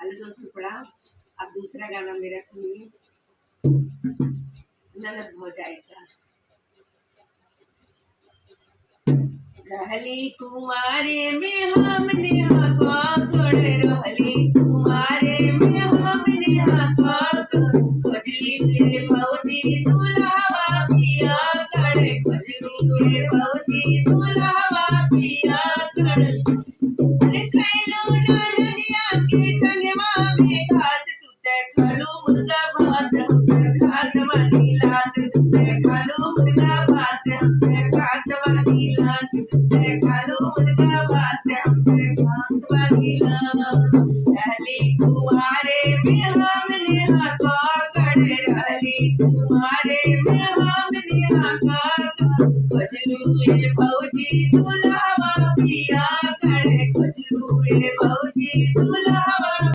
Hello दोस्तों प्रणाम। अब दूसरा गाना मेरा सुनिए, ननद भौजाई का। रहली कुमारे में हमने हकवा कर, रहली कुमारे में हमने हकवा कर, खोजली रे भौजी दुल्हवा पिया कर, खोजली रे भौजी दुल्हवा पिया कर। कैलो ननदिया के संगवा में घात, तू देखलो मुर्गा भात हम खात वाली लात, तू देखलो मुर्गा भात हम खात वाली लात, तू देखलो मुर्गा भात हम खात वाली लात। रहली कुंवारे में